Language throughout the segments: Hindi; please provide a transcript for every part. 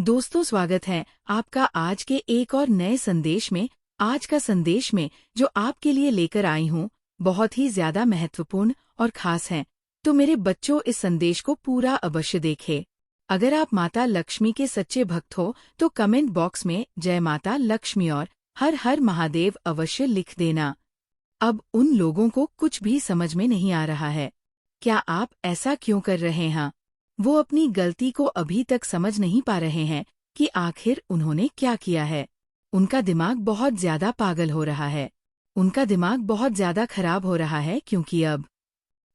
दोस्तों, स्वागत है आपका आज के एक और नए संदेश में। आज का संदेश में जो आपके लिए लेकर आई हूँ बहुत ही ज्यादा महत्वपूर्ण और खास है। तो मेरे बच्चों, इस संदेश को पूरा अवश्य देखें। अगर आप माता लक्ष्मी के सच्चे भक्त हो तो कमेंट बॉक्स में जय माता लक्ष्मी और हर हर महादेव अवश्य लिख देना। अब उन लोगों को कुछ भी समझ में नहीं आ रहा है। क्या आप ऐसा क्यों कर रहे हैं? वो अपनी गलती को अभी तक समझ नहीं पा रहे हैं कि आखिर उन्होंने क्या किया है। उनका दिमाग बहुत ज्यादा पागल हो रहा है। उनका दिमाग बहुत ज्यादा खराब हो रहा है क्योंकि अब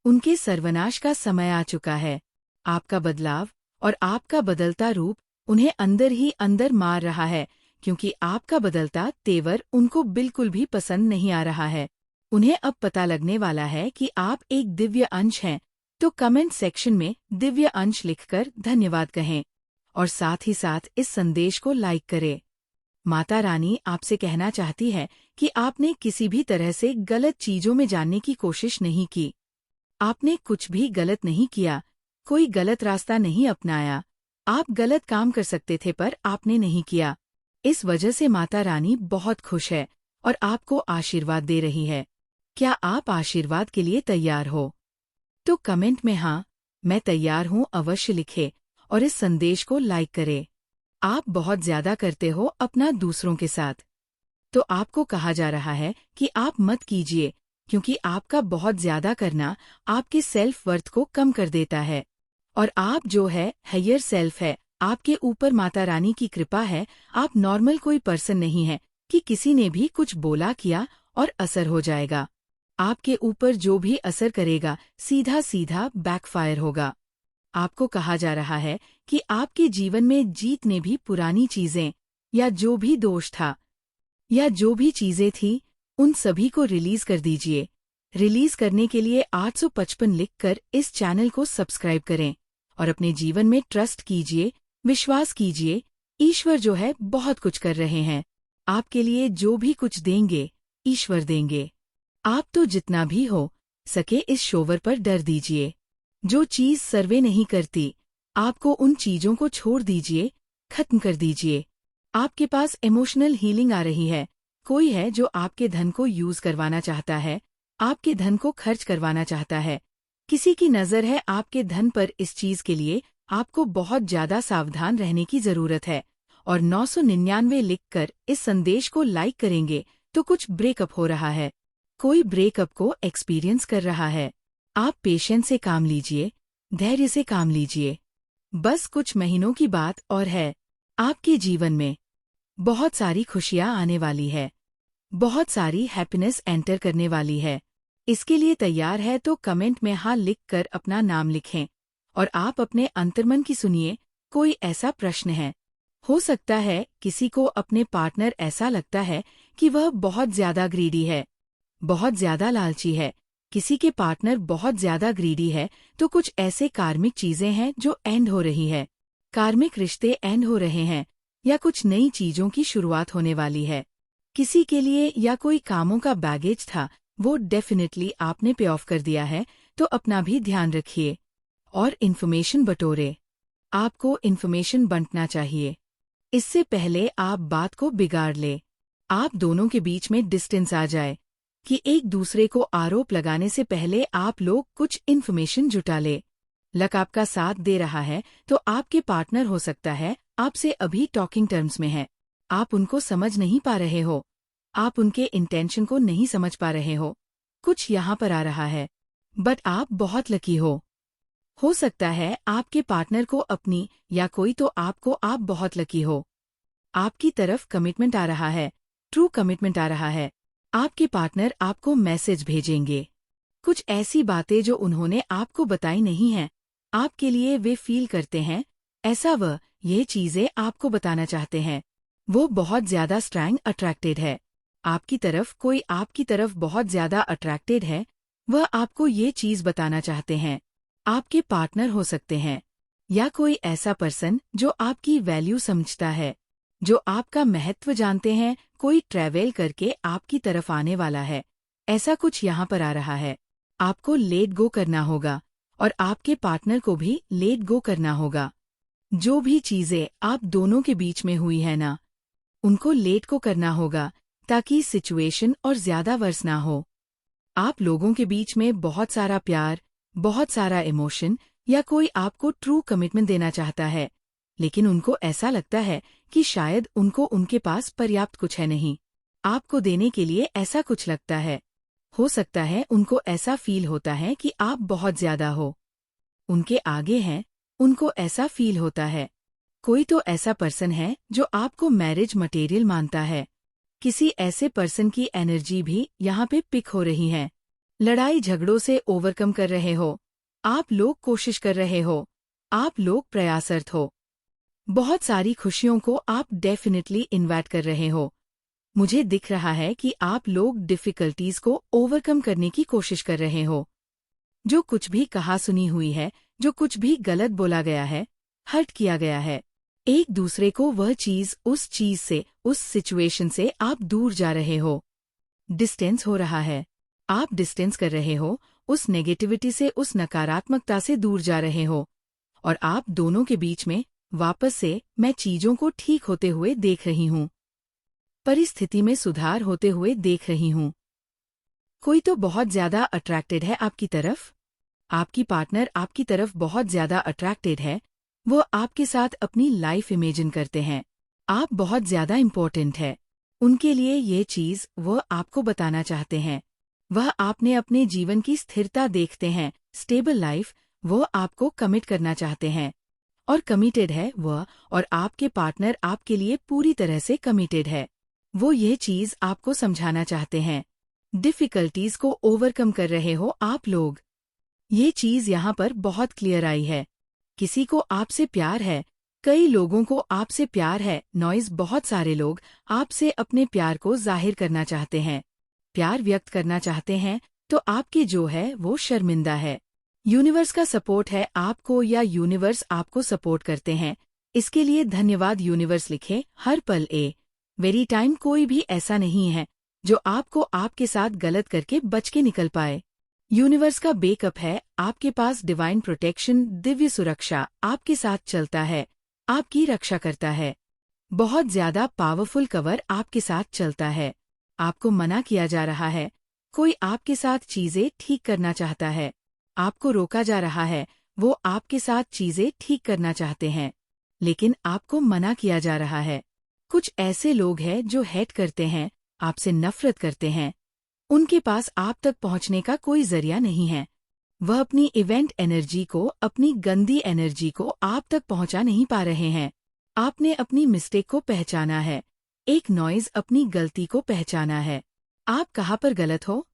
उनके सर्वनाश का समय आ चुका है। आपका बदलाव और आपका बदलता रूप उन्हें अंदर ही अंदर मार रहा है, क्योंकि आपका बदलता तेवर उनको बिल्कुल भी पसंद नहीं आ रहा है। उन्हें अब पता लगने वाला है कि आप एक दिव्य अंश हैं। तो कमेंट सेक्शन में दिव्य अंश लिखकर धन्यवाद कहें और साथ ही साथ इस संदेश को लाइक करें। माता रानी आपसे कहना चाहती है कि आपने किसी भी तरह से गलत चीजों में जानने की कोशिश नहीं की। आपने कुछ भी गलत नहीं किया, कोई गलत रास्ता नहीं अपनाया। आप गलत काम कर सकते थे पर आपने नहीं किया। इस वजह से माता रानी बहुत खुश है और आपको आशीर्वाद दे रही है। क्या आप आशीर्वाद के लिए तैयार हो? तो कमेंट में हाँ, मैं तैयार हूँ अवश्य लिखें और इस संदेश को लाइक करें। आप बहुत ज्यादा करते हो अपना दूसरों के साथ, तो आपको कहा जा रहा है कि आप मत कीजिए, क्योंकि आपका बहुत ज्यादा करना आपके सेल्फ वर्थ को कम कर देता है। और आप जो है हायर सेल्फ है, आपके ऊपर माता रानी की कृपा है। आप नॉर्मल कोई पर्सन नहीं है कि किसी ने भी कुछ बोला किया और असर हो जाएगा। आपके ऊपर जो भी असर करेगा सीधा सीधा बैकफायर होगा। आपको कहा जा रहा है कि आपके जीवन में जीतने भी पुरानी चीजें या जो भी दोष था या जो भी चीजें थी, उन सभी को रिलीज कर दीजिए। रिलीज करने के लिए 855 लिखकर इस चैनल को सब्सक्राइब करें और अपने जीवन में ट्रस्ट कीजिए, विश्वास कीजिए। ईश्वर जो है बहुत कुछ कर रहे हैं। आपके लिए जो भी कुछ देंगे ईश्वर देंगे। आप तो जितना भी हो सके इस शोवर पर डर दीजिए। जो चीज सर्वे नहीं करती, आपको उन चीजों को छोड़ दीजिए, खत्म कर दीजिए। आपके पास इमोशनल हीलिंग आ रही है। कोई है जो आपके धन को यूज करवाना चाहता है, आपके धन को खर्च करवाना चाहता है। किसी की नजर है आपके धन पर। इस चीज के लिए आपको बहुत ज्यादा सावधान रहने की जरूरत है। और 999 लिखकर इस संदेश को लाइक करेंगे तो कुछ ब्रेकअप हो रहा है। कोई ब्रेकअप को एक्सपीरियंस कर रहा है। आप पेशेंस से काम लीजिए, धैर्य से काम लीजिए। बस कुछ महीनों की बात और है। आपके जीवन में बहुत सारी खुशियां आने वाली है, बहुत सारी हैप्पीनेस एंटर करने वाली है। इसके लिए तैयार है तो कमेंट में हाँ लिखकर अपना नाम लिखें और आप अपने अंतर्मन की सुनिए। कोई ऐसा प्रश्न है, हो सकता है किसी को अपने पार्टनर ऐसा लगता है कि वह बहुत ज्यादा ग्रीडी है, बहुत ज्यादा लालची है। किसी के पार्टनर बहुत ज्यादा ग्रीडी है तो कुछ ऐसे कार्मिक चीजें हैं जो एंड हो रही है। कार्मिक रिश्ते एंड हो रहे हैं या कुछ नई चीजों की शुरुआत होने वाली है। किसी के लिए या कोई कामों का बैगेज था, वो डेफिनेटली आपने पे ऑफ कर दिया है। तो अपना भी ध्यान रखिए और इन्फॉर्मेशन बटोरे। आपको इन्फॉर्मेशन बंटना चाहिए। इससे पहले आप बात को बिगाड़ ले, आप दोनों के बीच में डिस्टेंस आ जाए कि एक दूसरे को आरोप लगाने से पहले आप लोग कुछ इन्फॉर्मेशन जुटा ले। लक आपका साथ दे रहा है तो आपके पार्टनर हो सकता है आपसे अभी टॉकिंग टर्म्स में है। आप उनको समझ नहीं पा रहे हो, आप उनके इंटेंशन को नहीं समझ पा रहे हो। कुछ यहाँ पर आ रहा है, बट आप बहुत लकी हो सकता है आपके पार्टनर को अपनी या कोई तो आपको आप बहुत लकी हो। आपकी तरफ कमिटमेंट आ रहा है, ट्रू कमिटमेंट आ रहा है। आपके पार्टनर आपको मैसेज भेजेंगे, कुछ ऐसी बातें जो उन्होंने आपको बताई नहीं हैं। आपके लिए वे फील करते हैं ऐसा, वह ये चीजें आपको बताना चाहते हैं। वो बहुत ज्यादा स्ट्रॉन्ग अट्रैक्टेड है आपकी तरफ। कोई आपकी तरफ बहुत ज्यादा अट्रैक्टेड है, वह आपको ये चीज बताना चाहते हैं। आपके पार्टनर हो सकते हैं या कोई ऐसा पर्सन जो आपकी वैल्यू समझता है, जो आपका महत्व जानते हैं। कोई ट्रैवल करके आपकी तरफ आने वाला है, ऐसा कुछ यहाँ पर आ रहा है। आपको लेट गो करना होगा और आपके पार्टनर को भी लेट गो करना होगा। जो भी चीजें आप दोनों के बीच में हुई है ना, उनको लेट को करना होगा ताकि सिचुएशन और ज्यादा वर्स ना हो। आप लोगों के बीच में बहुत सारा प्यार, बहुत सारा इमोशन या कोई आपको ट्रू कमिटमेंट देना चाहता है, लेकिन उनको ऐसा लगता है कि शायद उनको उनके पास पर्याप्त कुछ है नहीं। आपको देने के लिए ऐसा कुछ लगता है। हो सकता है उनको ऐसा फील होता है कि आप बहुत ज्यादा हो, उनके आगे हैं, उनको ऐसा फील होता है। कोई तो ऐसा पर्सन है जो आपको मैरिज मटेरियल मानता है। किसी ऐसे पर्सन की एनर्जी भी यहाँ पे पिक हो रही है। लड़ाई झगड़ों से ओवरकम कर रहे हो, आप लोग कोशिश कर रहे हो, आप लोग प्रयासरत हो। बहुत सारी खुशियों को आप डेफिनेटली इन्वाइट कर रहे हो। मुझे दिख रहा है कि आप लोग डिफिकल्टीज को ओवरकम करने की कोशिश कर रहे हो। जो कुछ भी कहा सुनी हुई है, जो कुछ भी गलत बोला गया है, हर्ट किया गया है, एक दूसरे को वह चीज, उस चीज से, उस सिचुएशन से आप दूर जा रहे हो। डिस्टेंस हो रहा है। आप डिस्टेंस कर रहे हो, उस नेगेटिविटी से, उस नकारात्मकता से दूर जा रहे हो। और आप दोनों के बीच में वापस से मैं चीजों को ठीक होते हुए देख रही हूँ, परिस्थिति में सुधार होते हुए देख रही हूँ। कोई तो बहुत ज्यादा अट्रैक्टेड है आपकी तरफ। आपकी पार्टनर आपकी तरफ बहुत ज्यादा अट्रैक्टेड है। वो आपके साथ अपनी लाइफ इमेजिन करते हैं। आप बहुत ज्यादा इम्पोर्टेंट है उनके लिए। ये चीज वह आपको बताना चाहते हैं। वह आपने अपने जीवन की स्थिरता देखते हैं, स्टेबल लाइफ। वो आपको कमिट करना चाहते हैं और कमिटेड है वह, और आपके पार्टनर आपके लिए पूरी तरह से कमिटेड है। वो ये चीज आपको समझाना चाहते हैं। डिफिकल्टीज को ओवरकम कर रहे हो आप लोग। ये चीज यहाँ पर बहुत क्लियर आई है। किसी को आपसे प्यार है, कई लोगों को आपसे प्यार है। नॉइज, बहुत सारे लोग आपसे अपने प्यार को जाहिर करना चाहते हैं, प्यार व्यक्त करना चाहते हैं, तो आपके जो है वो शर्मिंदा है। यूनिवर्स का सपोर्ट है आपको, या यूनिवर्स आपको सपोर्ट करते हैं। इसके लिए धन्यवाद यूनिवर्स लिखे हर पल वेरी टाइम। कोई भी ऐसा नहीं है जो आपको आपके साथ गलत करके बच के निकल पाए। यूनिवर्स का बेकअप है आपके पास। डिवाइन प्रोटेक्शन, दिव्य सुरक्षा आपके साथ चलता है, आपकी रक्षा करता है। बहुत ज्यादा पावरफुल कवर आपके साथ चलता है। आपको मना किया जा रहा है, कोई आपके साथ चीजें ठीक करना चाहता है, आपको रोका जा रहा है। वो आपके साथ चीजें ठीक करना चाहते हैं, लेकिन आपको मना किया जा रहा है। कुछ ऐसे लोग हैं जो हेट करते हैं, आपसे नफरत करते हैं। उनके पास आप तक पहुंचने का कोई जरिया नहीं है। वह अपनी इवेंट एनर्जी को, अपनी गंदी एनर्जी को आप तक पहुंचा नहीं पा रहे हैं। आपने अपनी मिस्टेक को पहचाना है, एक नॉइज अपनी गलती को पहचाना है। आप कहाँ पर गलत हो,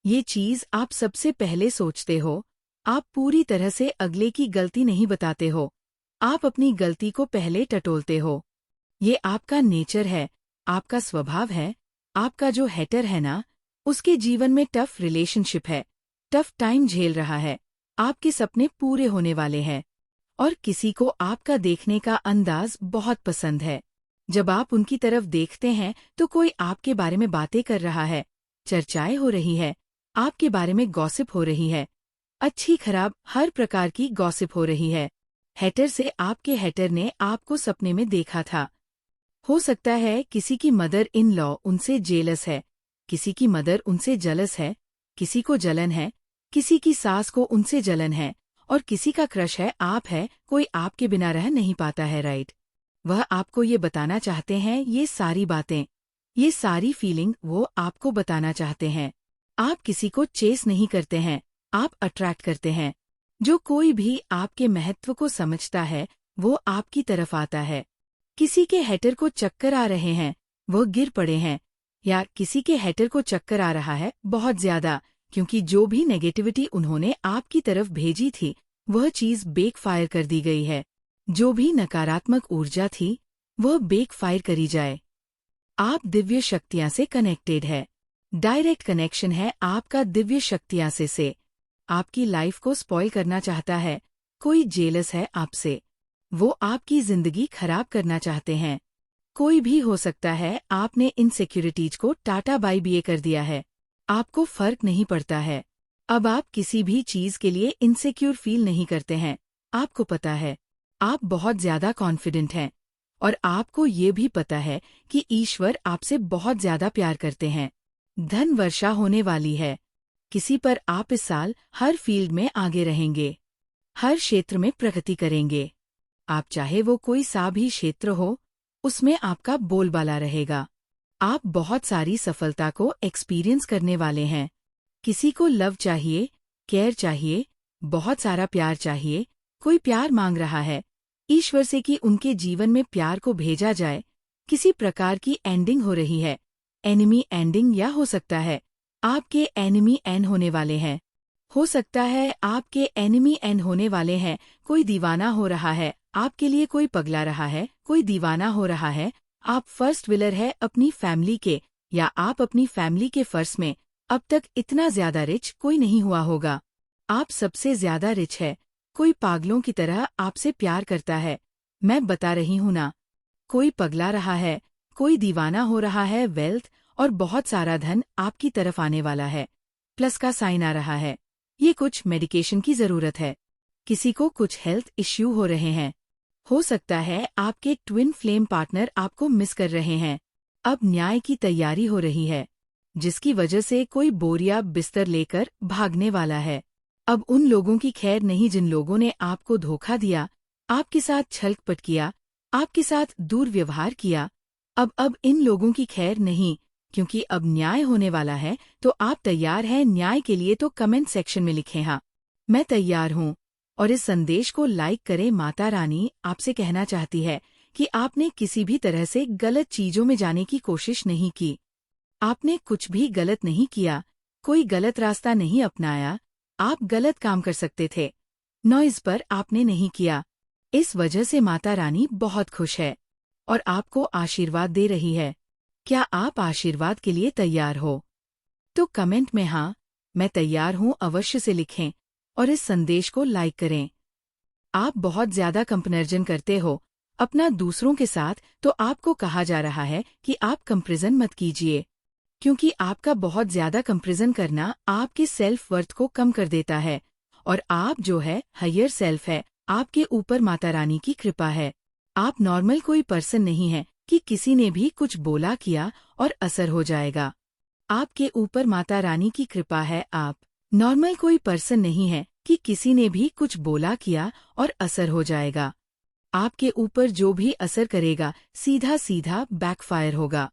ये चीज आप सबसे पहले सोचते हो। आप पूरी तरह से अगले की गलती नहीं बताते हो, आप अपनी गलती को पहले टटोलते हो। ये आपका नेचर है, आपका स्वभाव है। आपका जो हेटर है ना, उसके जीवन में टफ रिलेशनशिप है, टफ टाइम झेल रहा है। आपके सपने पूरे होने वाले हैं, और किसी को आपका देखने का अंदाज बहुत पसंद है। जब आप उनकी तरफ देखते हैं तो कोई आपके बारे में बातें कर रहा है, चर्चाएं हो रही है, आपके बारे में गॉसिप हो रही है, अच्छी खराब हर प्रकार की गॉसिप हो रही है। हेटर से आपके हेटर ने आपको सपने में देखा था। हो सकता है किसी की मदर इन लॉ उनसे जेलस है, किसी की मदर उनसे जलस है, किसी को जलन है, किसी की सास को उनसे जलन है, और किसी का क्रश है आप है। कोई आपके बिना रह नहीं पाता है, राइट। वह आपको ये बताना चाहते हैं, ये सारी बातें, ये सारी फीलिंग वो आपको बताना चाहते हैं। आप किसी को चेस नहीं करते हैं, आप अट्रैक्ट करते हैं। जो कोई भी आपके महत्व को समझता है वो आपकी तरफ आता है। किसी के हेटर को चक्कर आ रहे हैं, वह गिर पड़े हैं, या किसी के हेटर को चक्कर आ रहा है बहुत ज्यादा, क्योंकि जो भी नेगेटिविटी उन्होंने आपकी तरफ भेजी थी वह चीज बेकफायर कर दी गई है। जो भी नकारात्मक ऊर्जा थी वह बेकफायर करी जाए। आप दिव्य शक्तियां से कनेक्टेड है, डायरेक्ट कनेक्शन है आपका दिव्य शक्तियां से। आपकी लाइफ को स्पॉइल करना चाहता है, कोई जेलस है आपसे, वो आपकी जिंदगी खराब करना चाहते हैं। कोई भी हो सकता है, आपने इनसिक्योरिटीज को टाटा बाय बाय कर दिया है, आपको फर्क नहीं पड़ता है। अब आप किसी भी चीज के लिए इनसिक्योर फील नहीं करते हैं, आपको पता है आप बहुत ज्यादा कॉन्फिडेंट हैं और आपको ये भी पता है कि ईश्वर आपसे बहुत ज्यादा प्यार करते हैं। धन वर्षा होने वाली है। किसी पर आप इस साल हर फील्ड में आगे रहेंगे, हर क्षेत्र में प्रगति करेंगे। आप चाहे वो कोई सा भी क्षेत्र हो, उसमें आपका बोलबाला रहेगा। आप बहुत सारी सफलता को एक्सपीरियंस करने वाले हैं। किसी को लव चाहिए, केयर चाहिए, बहुत सारा प्यार चाहिए, कोई प्यार मांग रहा है ईश्वर से कि उनके जीवन में प्यार को भेजा जाए। किसी प्रकार की एंडिंग हो रही है, एनिमी एंडिंग, या हो सकता है आपके एनिमी एंड होने वाले हैं। हो सकता है आपके एनिमी एंड होने वाले हैं। कोई दीवाना हो रहा है आपके लिए, कोई पगला रहा है, कोई दीवाना हो रहा है। आप फर्स्ट व्हीलर है अपनी फैमिली के, या आप अपनी फैमिली के फर्स्ट में। अब तक इतना ज्यादा रिच कोई नहीं हुआ होगा। आप सबसे ज्यादा रिच है। कोई पागलों की तरह आपसे प्यार करता है। मैं बता रही हूं ना, कोई पगला रहा है, कोई दीवाना हो रहा है। वेल्थ और बहुत सारा धन आपकी तरफ आने वाला है। प्लस का साइन आ रहा है। ये कुछ मेडिकेशन की जरूरत है। किसी को कुछ हेल्थ इश्यू हो रहे हैं। हो सकता है आपके ट्विन फ्लेम पार्टनर आपको मिस कर रहे हैं। अब न्याय की तैयारी हो रही है, जिसकी वजह से कोई बोरिया बिस्तर लेकर भागने वाला है। अब उन लोगों की खैर नहीं जिन लोगों ने आपको धोखा दिया, आपके साथ छलकपट किया, आपके साथ दुर्व्यवहार किया। अब इन लोगों की खैर नहीं, क्योंकि अब न्याय होने वाला है। तो आप तैयार हैं न्याय के लिए? तो कमेंट सेक्शन में लिखें हाँ, मैं तैयार हूँ। और इस संदेश को लाइक करें। माता रानी आपसे कहना चाहती है कि आपने किसी भी तरह से गलत चीजों में जाने की कोशिश नहीं की। आपने कुछ भी गलत नहीं किया, कोई गलत रास्ता नहीं अपनाया। आप गलत काम कर सकते थे, नॉइज पर आपने नहीं किया। इस वजह से माता रानी बहुत खुश है और आपको आशीर्वाद दे रही है। क्या आप आशीर्वाद के लिए तैयार हो? तो कमेंट में हाँ, मैं तैयार हूँ अवश्य से लिखें और इस संदेश को लाइक करें। आप बहुत ज्यादा कंपैरिजन करते हो अपना दूसरों के साथ, तो आपको कहा जा रहा है कि आप कंपैरिजन मत कीजिए, क्योंकि आपका बहुत ज्यादा कंपैरिजन करना आपके सेल्फ वर्थ को कम कर देता है। और आप जो है हायर सेल्फ है, आपके ऊपर माता रानी की कृपा है। आप नॉर्मल कोई पर्सन नहीं है कि किसी ने भी कुछ बोला किया और असर हो जाएगा। आपके ऊपर माता रानी की कृपा है। आप नॉर्मल कोई पर्सन नहीं है कि किसी ने भी कुछ बोला किया और असर हो जाएगा। आपके ऊपर जो भी असर करेगा सीधा सीधा बैकफायर होगा।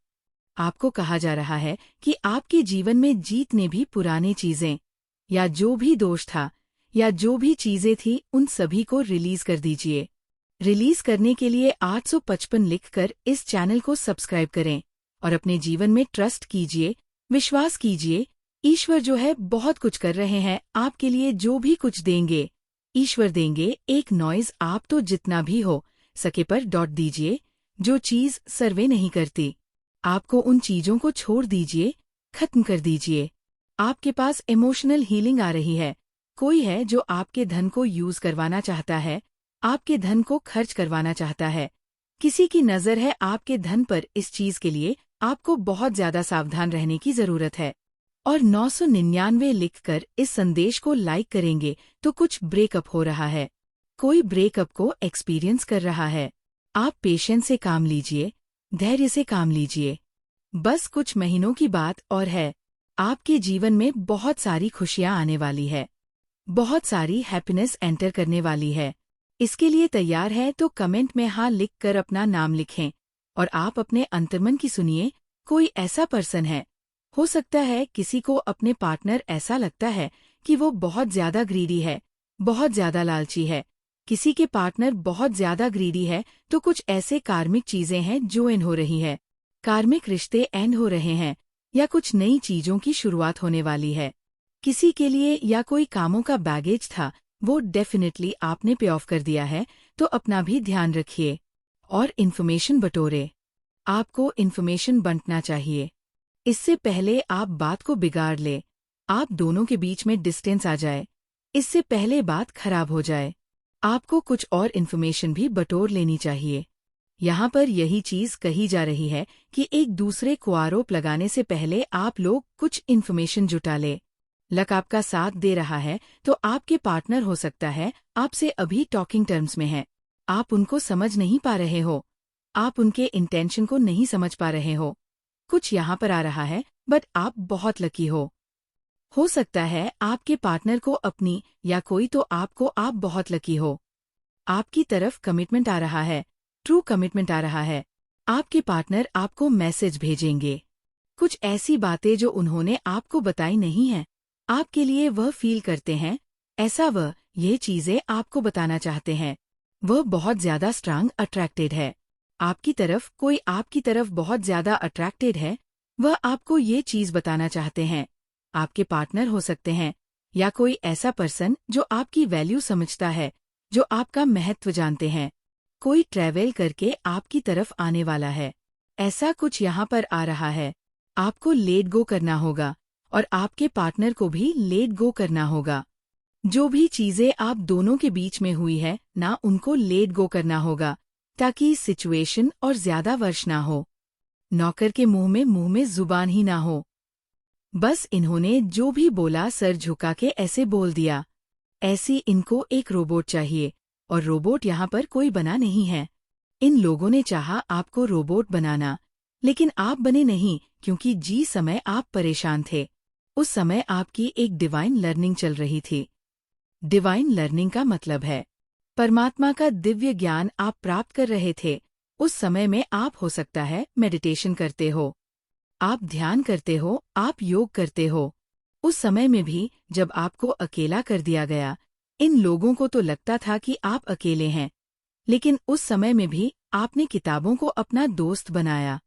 आपको कहा जा रहा है कि आपके जीवन में जीतने भी पुराने चीजें, या जो भी दोष था, या जो भी चीजें थी, उन सभी को रिलीज कर दीजिए। रिलीज करने के लिए 855 लिखकर इस चैनल को सब्सक्राइब करें और अपने जीवन में ट्रस्ट कीजिए, विश्वास कीजिए। ईश्वर जो है बहुत कुछ कर रहे हैं आपके लिए। जो भी कुछ देंगे ईश्वर देंगे। एक नॉइज आप तो जितना भी हो सके पर डॉट दीजिए। जो चीज सर्वे नहीं करती, आपको उन चीजों को छोड़ दीजिए, खत्म कर दीजिए। आपके पास इमोशनल हीलिंग आ रही है। कोई है जो आपके धन को यूज करवाना चाहता है, आपके धन को खर्च करवाना चाहता है। किसी की नजर है आपके धन पर। इस चीज के लिए आपको बहुत ज्यादा सावधान रहने की जरूरत है। और 999 लिखकर इस संदेश को लाइक करेंगे तो कुछ ब्रेकअप हो रहा है। कोई ब्रेकअप को एक्सपीरियंस कर रहा है। आप पेशेंस से काम लीजिए, धैर्य से काम लीजिए। बस कुछ महीनों की बात और है। आपके जीवन में बहुत सारी खुशियां आने वाली है, बहुत सारी हैप्पीनेस एंटर करने वाली है। इसके लिए तैयार है तो कमेंट में हाँ लिखकर अपना नाम लिखें और आप अपने अंतर्मन की सुनिए। कोई ऐसा पर्सन है, हो सकता है किसी को अपने पार्टनर ऐसा लगता है कि वो बहुत ज्यादा ग्रीडी है, बहुत ज्यादा लालची है। किसी के पार्टनर बहुत ज्यादा ग्रीडी है, तो कुछ ऐसे कार्मिक चीजें हैं जो एंड हो रही है। कार्मिक रिश्ते एंड हो रहे हैं, या कुछ नई चीजों की शुरुआत होने वाली है। किसी के लिए या कोई कामों का बैगेज था, वो डेफिनेटली आपने पे ऑफ कर दिया है। तो अपना भी ध्यान रखिए और इन्फॉर्मेशन बटोरे। आपको इन्फॉर्मेशन बंटना चाहिए, इससे पहले आप बात को बिगाड़ ले, आप दोनों के बीच में डिस्टेंस आ जाए, इससे पहले बात खराब हो जाए। आपको कुछ और इन्फॉर्मेशन भी बटोर लेनी चाहिए। यहाँ पर यही चीज कही जा रही है कि एक दूसरे को आरोप लगाने से पहले आप लोग कुछ इन्फॉर्मेशन जुटा ले। लक आपका साथ दे रहा है, तो आपके पार्टनर हो सकता है आपसे अभी टॉकिंग टर्म्स में है। आप उनको समझ नहीं पा रहे हो, आप उनके इंटेंशन को नहीं समझ पा रहे हो। कुछ यहाँ पर आ रहा है, बट आप बहुत लकी हो सकता है आपके पार्टनर को अपनी या कोई तो आपको आप बहुत लकी हो। आपकी तरफ कमिटमेंट आ रहा है, ट्रू कमिटमेंट आ रहा है। आपके पार्टनर आपको मैसेज भेजेंगे, कुछ ऐसी बातें जो उन्होंने आपको बताई नहीं हैं, आपके लिए वह फील करते हैं, ऐसा वह ये चीजें आपको बताना चाहते हैं। वह बहुत ज्यादा स्ट्रांग अट्रैक्टेड है आपकी तरफ, कोई आपकी तरफ बहुत ज्यादा अट्रैक्टेड है, वह आपको ये चीज बताना चाहते हैं। आपके पार्टनर हो सकते हैं या कोई ऐसा पर्सन जो आपकी वैल्यू समझता है, जो आपका महत्व जानते हैं। कोई ट्रैवल करके आपकी तरफ आने वाला है, ऐसा कुछ यहाँ पर आ रहा है। आपको लेट गो करना होगा और आपके पार्टनर को भी लेट गो करना होगा। जो भी चीजें आप दोनों के बीच में हुई है ना, उनको लेट गो करना होगा ताकि सिचुएशन और ज्यादा वर्ष ना हो। नौकर के मुंह में जुबान ही ना हो। बस इन्होंने जो भी बोला सर झुका के ऐसे बोल दिया। ऐसी इनको एक रोबोट चाहिए, और रोबोट यहाँ पर कोई बना नहीं है। इन लोगों ने चाहा आपको रोबोट बनाना, लेकिन आप बने नहीं, क्योंकि जी समय आप परेशान थे। उस समय आपकी एक डिवाइन लर्निंग चल रही थी। डिवाइन लर्निंग का मतलब है परमात्मा का दिव्य ज्ञान आप प्राप्त कर रहे थे। उस समय में आप हो सकता है मेडिटेशन करते हो, आप ध्यान करते हो, आप योग करते हो। उस समय में भी जब आपको अकेला कर दिया गया, इन लोगों को तो लगता था कि आप अकेले हैं, लेकिन उस समय में भी आपने किताबों को अपना दोस्त बनाया।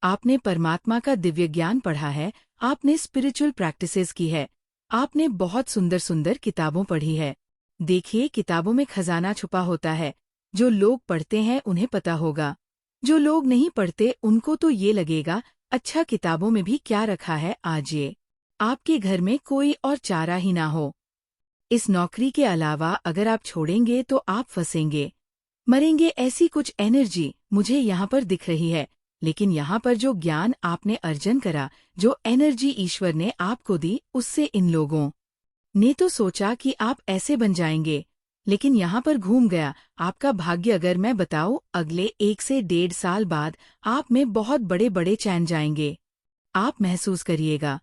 आपने परमात्मा का दिव्य ज्ञान पढ़ा है, आपने स्पिरिचुअल प्रैक्टिसेस की है, आपने बहुत सुंदर सुंदर किताबों पढ़ी है। देखिए, किताबों में खजाना छुपा होता है। जो लोग पढ़ते हैं उन्हें पता होगा, जो लोग नहीं पढ़ते उनको तो ये लगेगा अच्छा किताबों में भी क्या रखा है। आज ये आपके घर में कोई और चारा ही ना हो। इस नौकरी के अलावा अगर आप छोड़ेंगे तो आप फंसेंगे, मरेंगे। ऐसी कुछ एनर्जी मुझे यहाँ पर दिख रही है। लेकिन यहाँ पर जो ज्ञान आपने अर्जन करा, जो एनर्जी ईश्वर ने आपको दी, उससे इन लोगों ने तो सोचा कि आप ऐसे बन जाएंगे, लेकिन यहाँ पर घूम गया आपका भाग्य। अगर मैं बताऊँ, अगले 1 से 1.5 साल बाद आप में बहुत बड़े बड़े चैन जाएंगे। आप महसूस करिएगा।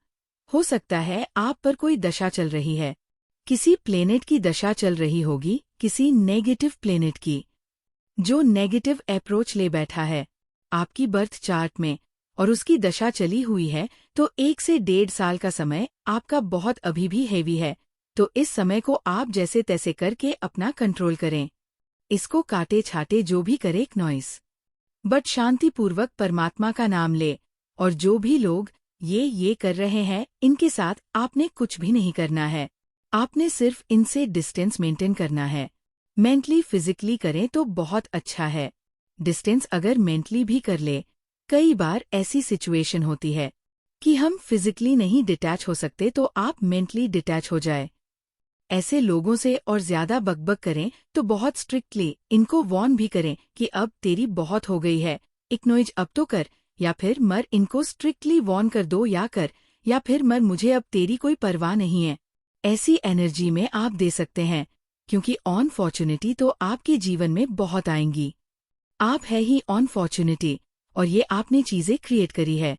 हो सकता है आप पर कोई दशा चल रही है, किसी प्लेनेट की दशा चल रही होगी, किसी नेगेटिव प्लेनेट की, जो नेगेटिव अप्रोच ले बैठा है आपकी बर्थ चार्ट में, और उसकी दशा चली हुई है। तो 1 से 1.5 साल का समय आपका बहुत अभी भी हेवी है। तो इस समय को आप जैसे तैसे करके अपना कंट्रोल करें। इसको काटे छाटे जो भी करे एक नॉइस, बट शांतिपूर्वक परमात्मा का नाम ले। और जो भी लोग ये कर रहे हैं, इनके साथ आपने कुछ भी नहीं करना है। आपने सिर्फ इनसे डिस्टेंस मेंटेन करना है। मेंटली फिजिकली करें तो बहुत अच्छा है। डिस्टेंस अगर मेंटली भी कर ले, कई बार ऐसी सिचुएशन होती है कि हम फिजिकली नहीं डिटैच हो सकते, तो आप मेंटली डिटैच हो जाए। ऐसे लोगों से और ज्यादा बकबक करें तो बहुत स्ट्रिक्टली इनको वार्न भी करें कि अब तेरी बहुत हो गई है, इग्नोरेज अब तो कर, या फिर मर। इनको स्ट्रिक्टली वार्न कर दो, या कर, या फिर मर, मुझे अब तेरी कोई परवाह नहीं है। ऐसी एनर्जी में आप दे सकते हैं, क्योंकि अनफॉर्चुनिटी तो आपके जीवन में बहुत आएंगी। आप है ही अनफॉर्चुनिटी, और ये आपने चीजें क्रिएट करी है।